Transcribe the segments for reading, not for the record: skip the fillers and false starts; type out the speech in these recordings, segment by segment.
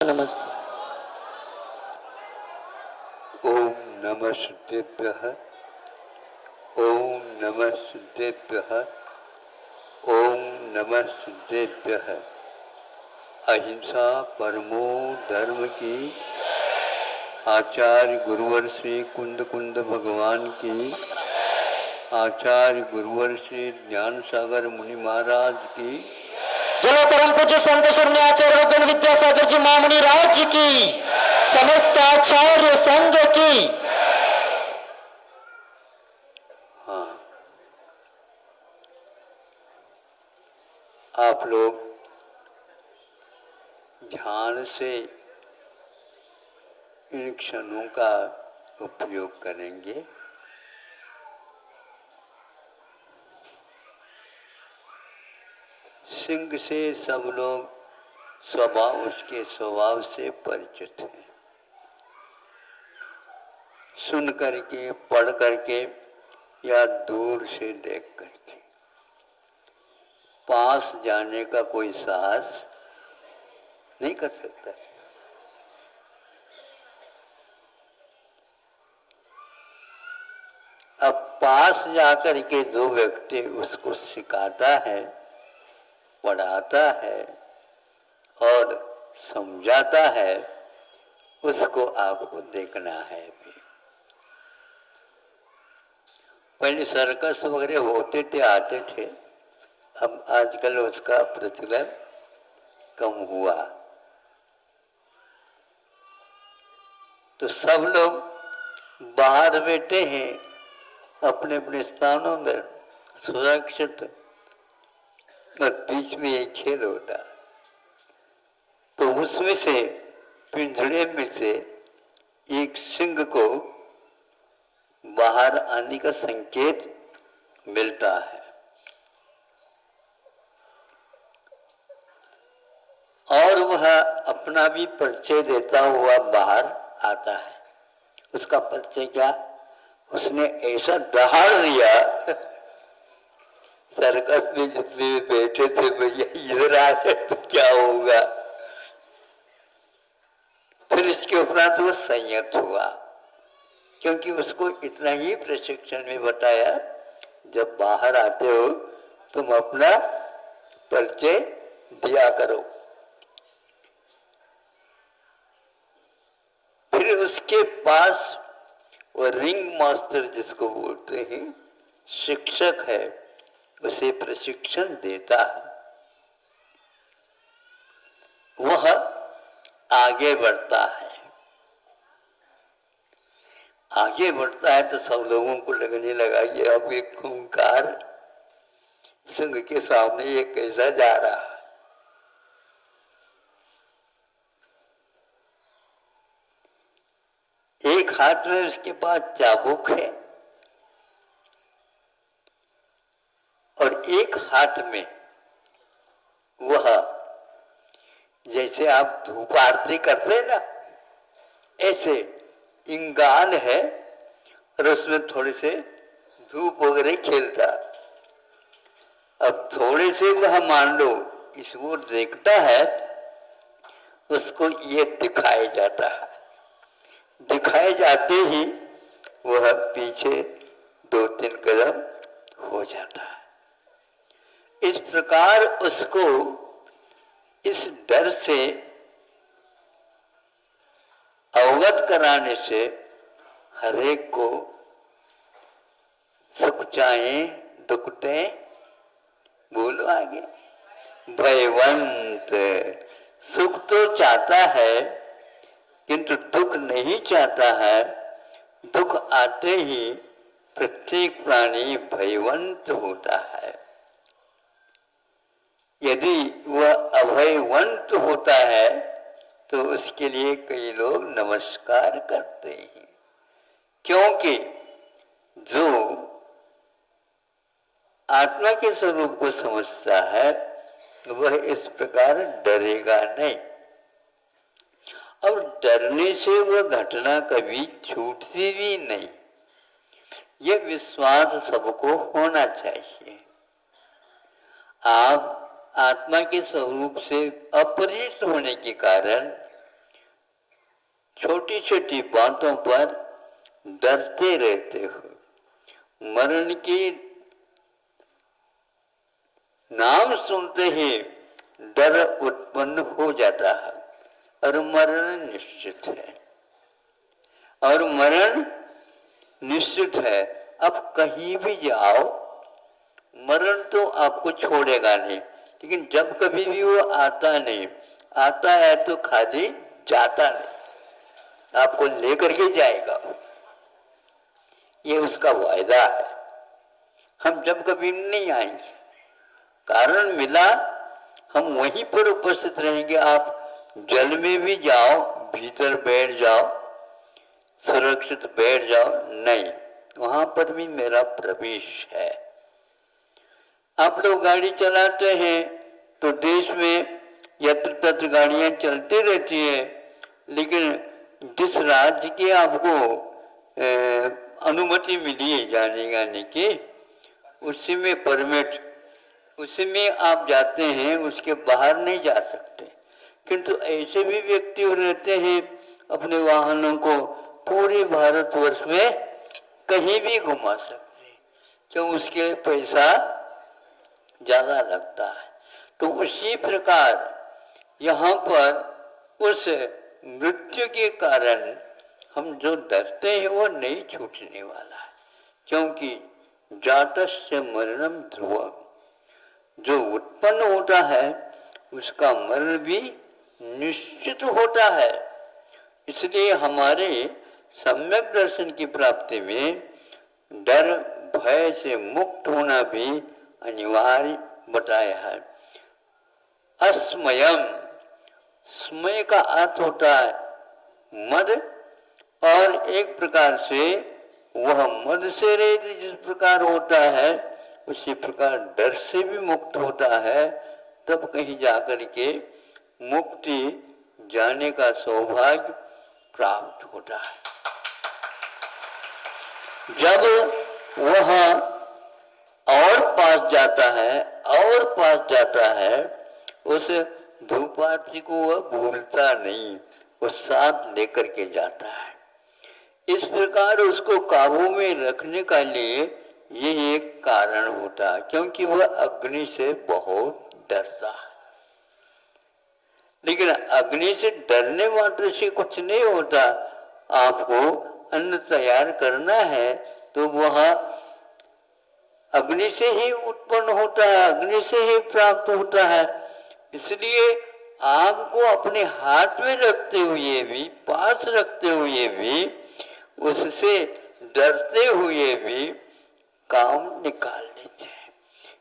नमस्ते। ओम नमः शुद्धेभ्यः, ओम नमः शुद्धेभ्यः, ओम नमः शुद्धेभ्यः। अहिंसा परमो धर्म की, आचार्य गुरुवर श्री कुंद कुंद भगवान की, आचार्य गुरुवर श्री ज्ञान सागर मुनि महाराज की, जय परम पूज्य संत शून्य आचार्य गण विद्यासागर जी महामुनि राज जी की, समस्त आचार्य संघ की। हाँ, आप लोग ध्यान से इन क्षणों का उपयोग करेंगे। सिंह से सब लोग उसके स्वभाव से परिचित हैं। सुन करके, पढ़ करके या दूर से देख करके, पास जाने का कोई साहस नहीं कर सकता। अब पास जाकर के जो व्यक्ति उसको सिखाता है, पढ़ाता है और समझाता है, उसको आपको देखना है भी। पहले सर्कस वगैरह होते थे, आते थे, अब आजकल उसका प्रचलन कम हुआ। तो सब लोग बाहर बैठे हैं अपने अपने स्थानों में सुरक्षित, और बीच में एक खेल होता। तो उसमें से, पिंजड़े में से एक सिंह को बाहर आने का संकेत मिलता है, और वह अपना भी परिचय देता हुआ बाहर आता है। उसका परिचय क्या? उसने ऐसा दहाड़ दिया, सर्कस में जितने भी बैठे थे, भैया इधर आ जाए तो क्या होगा। फिर इसके उपरांत वो संयत हुआ, क्योंकि उसको इतना ही प्रशिक्षण में बताया, जब बाहर आते हो तुम अपना परिचय दिया करो। फिर उसके पास वो रिंग मास्टर जिसको बोलते हैं, शिक्षक है, उसे प्रशिक्षण देता है। वह आगे बढ़ता है। आगे बढ़ता है तो सब लोगों को लगने लगा ये अब एक खूंखार सिंह के सामने ये कैसा जा रहा है। एक हाथ में उसके पास चाबुक है और एक हाथ में वह, जैसे आप धूप आरती करते हैं ना, ऐसे इंगान है, और उसमें थोड़े से धूप वगैरह खेलता। अब थोड़े से वह मान लो इस ओर देखता है, उसको ये दिखाया जाता है। दिखाए जाते ही वह पीछे 2-3 कदम हो जाता है। इस प्रकार उसको इस डर से अवगत कराने से हरेक को सुख चाहे दुख ते, बोलो आगे, भयवंत। सुख तो चाहता है किंतु दुख नहीं चाहता है। दुख आते ही प्रत्येक प्राणी भयवंत होता है। यदि वह अभयवंत होता है तो उसके लिए कई लोग नमस्कार करते हैं, क्योंकि जो आत्मा के स्वरूप को समझता है वह इस प्रकार डरेगा नहीं, और डरने से वह घटना कभी छूटती भी नहीं। यह विश्वास सबको होना चाहिए। आप आत्मा के स्वरूप से अपरिचित होने के कारण छोटी छोटी बातों पर डरते रहते हो। मरण की नाम सुनते ही डर उत्पन्न हो जाता है और मरण निश्चित है। और मरण निश्चित है। अब कहीं भी जाओ मरण तो आपको छोड़ेगा नहीं, लेकिन जब कभी भी वो आता नहीं, आता है तो खाली जाता नहीं, आपको लेकर के जाएगा। ये उसका वायदा है। हम जब कभी नहीं आएंगे, कारण मिला हम वहीं पर उपस्थित रहेंगे। आप जल में भी जाओ, भीतर बैठ जाओ, सुरक्षित बैठ जाओ, नहीं, वहां पर भी मेरा प्रवेश है। आप लोग गाड़ी चलाते हैं तो देश में यत्र तत्र गाड़ियां चलती रहती है, लेकिन जिस राज्य की आपको अनुमति मिली है जाने की, उसी में परमिट, उसी में आप जाते हैं, उसके बाहर नहीं जा सकते। किंतु ऐसे भी व्यक्ति रहते हैं अपने वाहनों को पूरे भारतवर्ष में कहीं भी घुमा सकते हैं, क्यों? उसके लिए पैसा ज्यादा लगता है। तो उसी प्रकार यहाँ पर उस मृत्यु के कारण हम जो डरते हैं वो नहीं छूटने वाला है, क्योंकि जातस्य मरणम ध्रुवम, जो उत्पन्न होता है उसका मरण भी निश्चित होता है। इसलिए हमारे सम्यक दर्शन की प्राप्ति में डर भय से मुक्त होना भी अनिवार्य बताया है। अस्मयम, स्मय का अर्थ होता है मद, और एक प्रकार से वह मद से रहित जिस प्रकार होता है उसी प्रकार डर से भी मुक्त होता है। तब कहीं जाकर के मुक्ति जाने का सौभाग्य प्राप्त होता है। जब वह और पास जाता है और पास जाता है, उस धूपार्थी को वह भूलता नहीं, वो साथ लेकर के जाता है। इस प्रकार उसको काबू में रखने का लिए यही एक कारण होता है, क्योंकि वह अग्नि से बहुत डरता है। लेकिन अग्नि से डरने मात्र से कुछ नहीं होता। आपको अन्न तैयार करना है तो वह अग्नि से ही उत्पन्न होता है, अग्नि से ही प्राप्त होता है। इसलिए आग को अपने हाथ में रखते हुए भी, पास रखते हुए भी, उससे डरते हुए भी काम निकाल लेते हैं।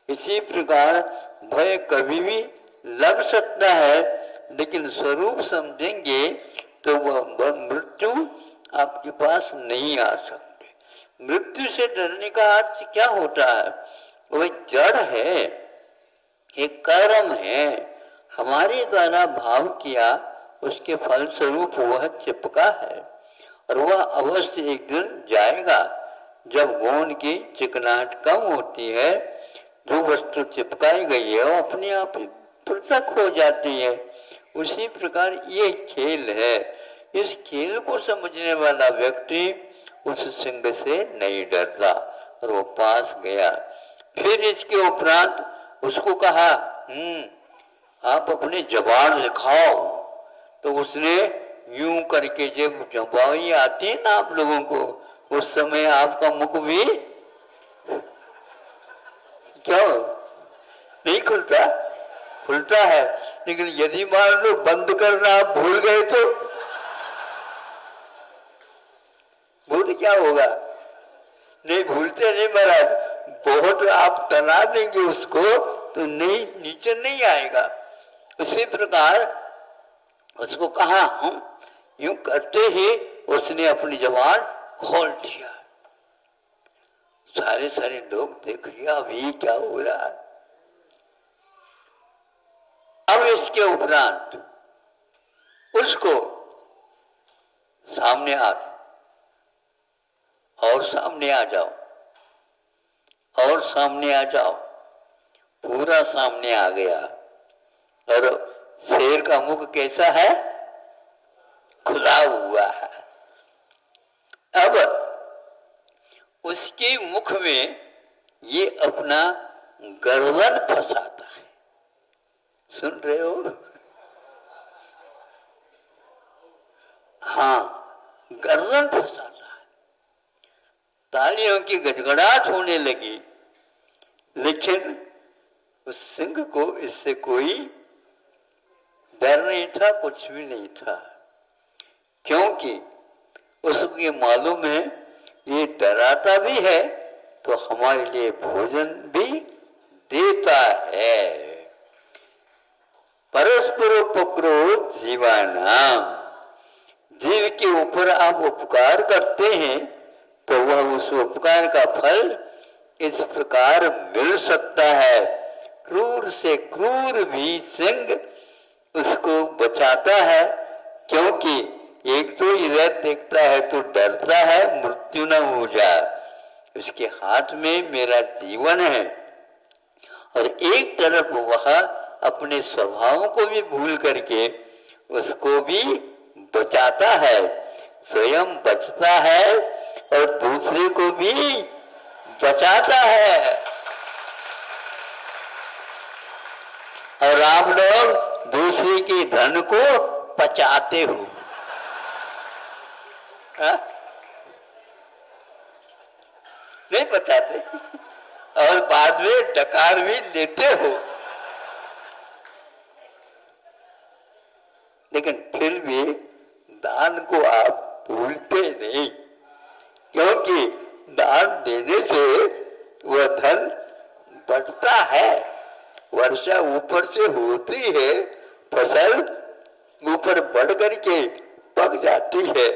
इसी प्रकार भय कभी भी लग सकता है, लेकिन स्वरूप समझेंगे तो वह मृत्यु आपके पास नहीं आ सकती। मृत्यु से डरने का अर्थ क्या होता है? वह जड़ है, एक कर्म है, हमारे द्वारा भाव किया उसके फल स्वरूप वह चिपका है, और वह अवश्य एक दिन जाएगा। जब गोंद की चिकनाहट कम होती है, जो वस्तु चिपकाई गई है वो अपने आप पृथक हो जाती है। उसी प्रकार ये खेल है। इस खेल को समझने वाला व्यक्ति उस सिंह से नहीं डरता, और वो पास गया। फिर इसके उपरांत उसको कहा, आप अपने जबान दिखाओ। तो उसने यूं करके, जब जबाई आती है ना आप लोगों को, उस समय आपका मुख भी क्यों नहीं खुलता? खुलता है। लेकिन यदि मान लो बंद करना आप भूल गए तो क्या होगा? नहीं भूलते नहीं महाराज, बहुत आप तना देंगे उसको तो नहीं, नीचे नहीं आएगा। उसी प्रकार उसको कहा, हम यूं करते ही उसने अपनी जबान खोल दिया। सारे लोग देखिए अभी क्या हो रहा है। अब इसके उपरांत उसको सामने आ, और सामने आ जाओ, और सामने आ जाओ। पूरा सामने आ गया। और शेर का मुख कैसा है? खुला हुआ है। अब उसके मुख में ये अपना गर्दन फंसाता है। सुन रहे हो? हाँ, गर्दन फंसाता है। तालियों की गड़गड़ाहट होने लगी, लेकिन उस सिंह को इससे कोई डर नहीं था, कुछ भी नहीं था, क्योंकि उसको मालूम है ये डराता भी है तो हमारे लिए भोजन भी देता है। परस्पर उपकार जीवानाम, जीव के ऊपर आप उपकार करते हैं तो वह उस उपकार का फल इस प्रकार मिल सकता है। क्रूर से क्रूर भी सिंह उसको बचाता है, क्योंकि एक तो इधर देखता है तो डरता है मृत्यु न हो जाए, उसके हाथ में मेरा जीवन है, और एक तरफ वह अपने स्वभाव को भी भूल करके उसको भी बचाता है, स्वयं बचता है और दूसरे को भी बचाता है। और आप लोग दूसरे के धन को पचाते हो, नहीं पचाते, और बाद में डकार भी लेते हो, लेकिन फिर भी दान को आप भूलते नहीं, क्योंकि दान देने से वह धन बढ़ता है। वर्षा ऊपर से होती है, फसल ऊपर बढ़ करके पक जाती है।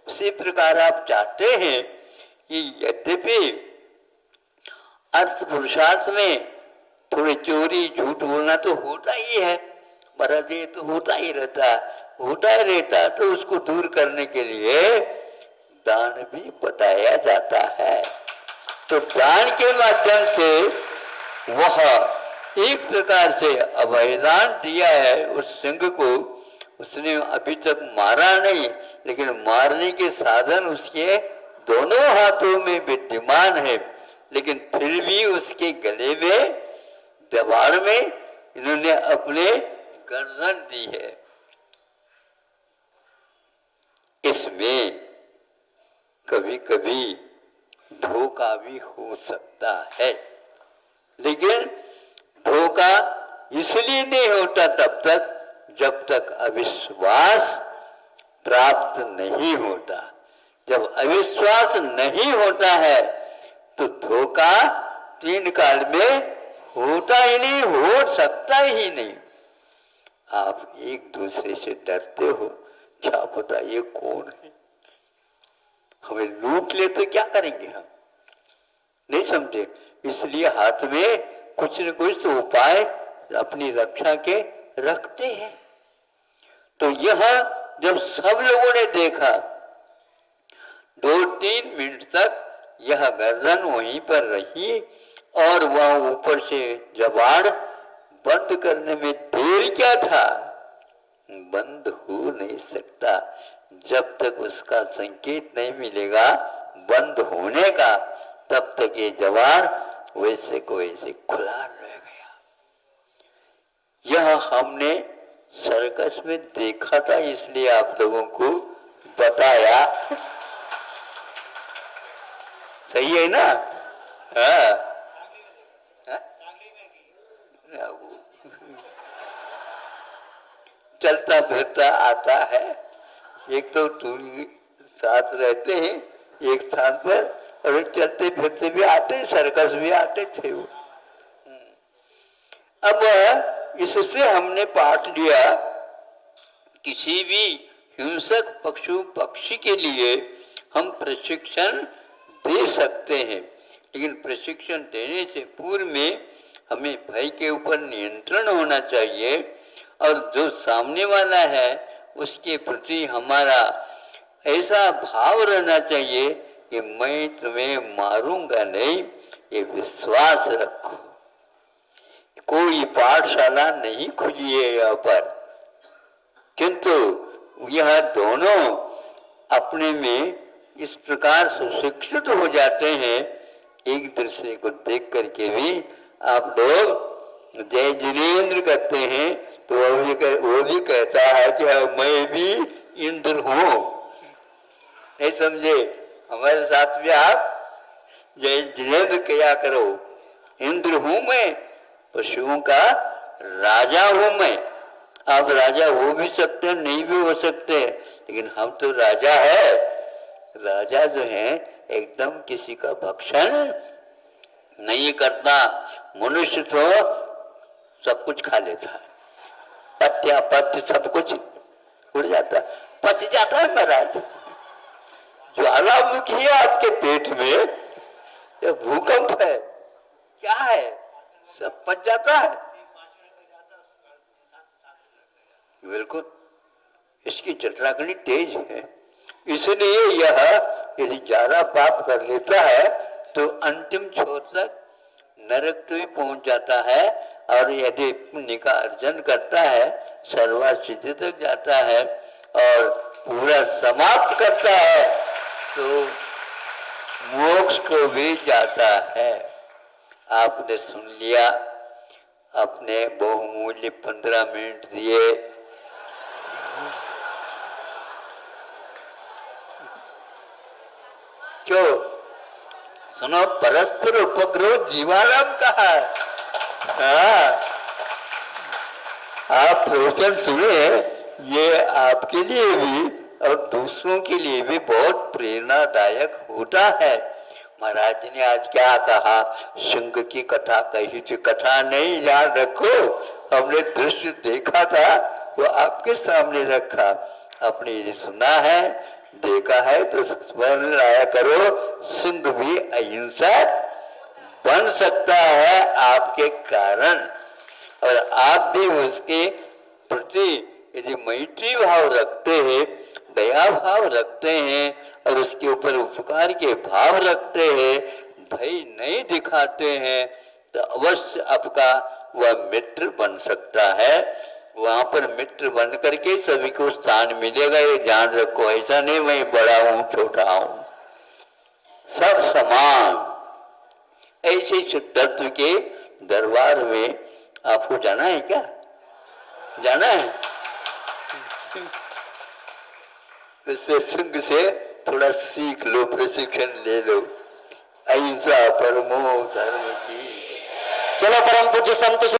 उसी प्रकार आप चाहते हैं कि यद्यपि अर्थ पुरुषार्थ में थोड़ी चोरी झूठ बोलना तो होता ही है, महाराज ये तो होता ही रहता है, तो उसको दूर करने के लिए दान भी बताया जाता है। तो दान के माध्यम से वह एक प्रकार से अभयदान दिया है उस सिंह को। उसने अभी तक मारा नहीं, लेकिन मारने के साधन उसके दोनों हाथों में विद्यमान है, लेकिन फिर भी उसके गले में जबाड़ में इन्होंने अपने गर्दन दी है। इसमें कभी कभी धोखा भी हो सकता है, लेकिन धोखा इसलिए नहीं होता तब तक जब तक अविश्वास प्राप्त नहीं होता। जब अविश्वास नहीं होता है तो धोखा तीन काल में होता ही नहीं, हो सकता ही नहीं। आप एक दूसरे से डरते हो, क्या पता ये कौन है, हमें लूट ले तो क्या करेंगे हम, नहीं समझे, इसलिए हाथ में कुछ न कुछ उपाय अपनी रक्षा के रखते हैं। तो यह जब सब लोगों ने देखा, 2-3 मिनट तक यह गर्दन वहीं पर रही और वह ऊपर से जबाड़ बंद करने में देर क्या था, बंद हो नहीं सकता जब तक उसका संकेत नहीं मिलेगा बंद होने का, तब तक ये जबाड़ वैसे को वैसे खुला रह गया। यह हमने सर्कस में देखा था, इसलिए आप लोगों को बताया। सही है ना? हाँ, चलता फिरता आता है, एक तो तुम साथ रहते हैं एक स्थान पर, और एक चलते फिरते भी आते, सर्कस भी आते थे वो। अब इससे हमने पाठ लिया, किसी भी हिंसक पशु पक्षी के लिए हम प्रशिक्षण दे सकते हैं, लेकिन प्रशिक्षण देने से पूर्व में हमें भय के ऊपर नियंत्रण होना चाहिए, और जो सामने वाला है उसके प्रति हमारा ऐसा भाव रहना चाहिए कि मैं तुम्हें मारूंगा नहीं, ये विश्वास रखो। कोई पाठशाला नहीं खुली है यहाँ पर, किंतु यह दोनों अपने में इस प्रकार सुशिक्षित हो जाते हैं, एक दूसरे को देख करके भी आप लोग जय जिनेन्द्र कहते हैं तो वो भी कहता है कि हाँ, मैं भी इंद्र हूं। नहीं समझे? हमारे साथ भी आप जय जिनेन्द्र किया करो। इंद्र हूं मैं, पशुओं का राजा हूं मैं। आप राजा हो भी सकते हैं, नहीं भी हो सकते, लेकिन हम तो राजा है। राजा जो है एकदम किसी का भक्षण नहीं करता। मनुष्य तो सब कुछ खा लेता है, पत्या पत्य सब कुछ उड़ जाता, पच जाता है महाराज। ज्वालामुखी है आपके पेट में, ये भूकंप है, क्या है, सब पच जाता है। बिल्कुल, इसकी चटराकनी तेज है, इसलिए यह यदि ज्यादा पाप कर लेता है तो अंतिम छोर तक नरक तो ही पहुंच जाता है, और यदि पुण्य का अर्जन करता है सर्वसिद्धि तक जाता है और पूरा समाप्त करता है तो मोक्ष को भी जाता है। आपने सुन लिया, अपने बहुमूल्य 15 मिनट दिए, क्यों? सुनो, परस्पर उपग्रह जीवाराम कहा है। आप प्रवचन सुने, ये आपके लिए भी और दूसरों के लिए भी बहुत प्रेरणादायक होता है। महाराज ने आज क्या कहा, सिंह की कथा कही थी, कथा नहीं याद रखो, हमने दृश्य देखा था वो आपके सामने रखा, आपने ये सुना है देखा है तो स्मरण लाया करो। सिंह भी अहिंसक बन सकता है आपके कारण, और आप भी उसके प्रति यदि मैत्री भाव रखते हैं, दया भाव रखते हैं और उसके ऊपर उपकार के भाव रखते हैं, भय नहीं दिखाते हैं, तो अवश्य आपका वह मित्र बन सकता है। वहां पर मित्र बन करके सभी को स्थान मिलेगा, ये ध्यान रखो। ऐसा नहीं मैं बड़ा हूं छोटा हूं, सब समान। ऐसे शुद्धत्व के दरबार में आपको जाना है क्या? जाना है? इससे सिंह से थोड़ा सीख लो, प्रशिक्षण ले लो। अहिंसा परमो धर्म की। चलो परम पूज्य संत